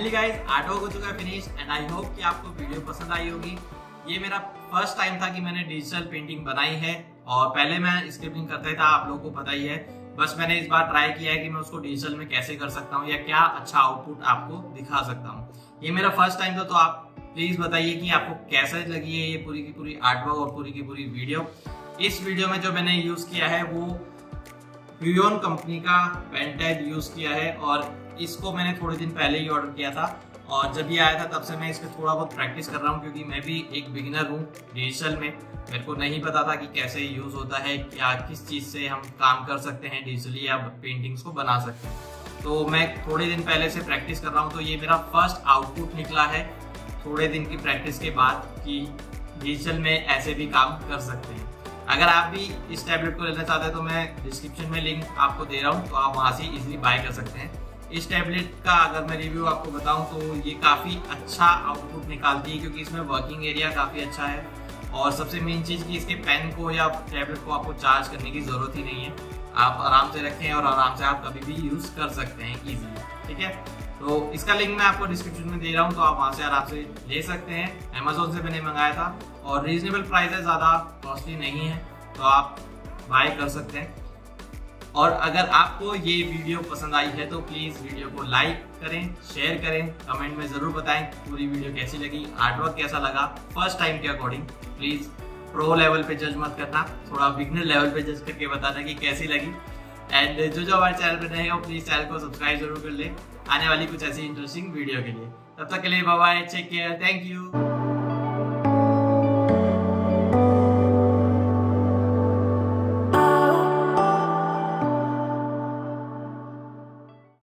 Finally guys art work हो चुका है फिनिश एंड आई होप कि आपको वीडियो पसंद आई होगी। ये मेरा फर्स्ट टाइम था कि मैंने डिजिटल पेंटिंग बनाई है और पहले मैं स्क्रिप्टिंग करता था, आप लोगों को पता ही है। बस मैंने इस बार ट्राई किया है कि मैं उसको डिजिटल में कैसे कर सकता हूँ या क्या अच्छा आउटपुट आपको दिखा सकता हूँ। ये मेरा फर्स्ट टाइम था, तो आप प्लीज बताइए कि आपको कैसे लगी है ये पूरी की पूरी आर्ट वर्क और पूरी की पूरी वीडियो। इस वीडियो में जो मैंने यूज किया है वो यून कंपनी का पेन टैग यूज किया है और इसको मैंने थोड़े दिन पहले ही ऑर्डर किया था और जब ये आया था तब से मैं इस पर थोड़ा बहुत प्रैक्टिस कर रहा हूँ, क्योंकि मैं भी एक बिगिनर हूँ डिजिटल में। मेरे को नहीं पता था कि कैसे यूज होता है, क्या किस चीज़ से हम काम कर सकते हैं डिजिटली या पेंटिंग्स को बना सकते हैं। तो मैं थोड़े दिन पहले से प्रैक्टिस कर रहा हूँ, तो ये मेरा फर्स्ट आउटपुट निकला है थोड़े दिन की प्रैक्टिस के बाद कि डिजिटल में ऐसे भी काम कर सकते हैं। अगर आप भी इस टैबलेट को लेना चाहते हैं तो मैं डिस्क्रिप्शन में लिंक आपको दे रहा हूँ, तो आप वहाँ से इजीली बाय कर सकते हैं। इस टैबलेट का अगर मैं रिव्यू आपको बताऊं तो ये काफ़ी अच्छा आउटपुट निकालती है, क्योंकि इसमें वर्किंग एरिया काफ़ी अच्छा है और सबसे मेन चीज़ कि इसके पेन को या टैबलेट को आपको चार्ज करने की ज़रूरत ही नहीं है। आप आराम से रखें और आराम से आप कभी भी यूज़ कर सकते हैं ईजिली, ठीक है। तो इसका लिंक मैं आपको डिस्क्रिप्शन में दे रहा हूँ, तो आप वहाँ से आराम से ले सकते हैं। अमेजोन से मैंने मंगाया था और रीजनेबल प्राइस है, ज़्यादा कॉस्टली नहीं है, तो आप बाय कर सकते हैं। और अगर आपको ये वीडियो पसंद आई है तो प्लीज़ वीडियो को लाइक करें, शेयर करें, कमेंट में ज़रूर बताएं पूरी वीडियो कैसी लगी, आर्टवर्क कैसा लगा फर्स्ट टाइम के अकॉर्डिंग। प्लीज़ प्रो लेवल पे जज मत करना, थोड़ा बिगनर लेवल पे जज करके बताना कि कैसी लगी। एंड जो हमारे चैनल पर नए हो प्लीज़ चैनल को सब्सक्राइब जरूर कर ले आने वाली कुछ ऐसी इंटरेस्टिंग वीडियो के लिए। तब तक के लिए bye bye, take care, thank you.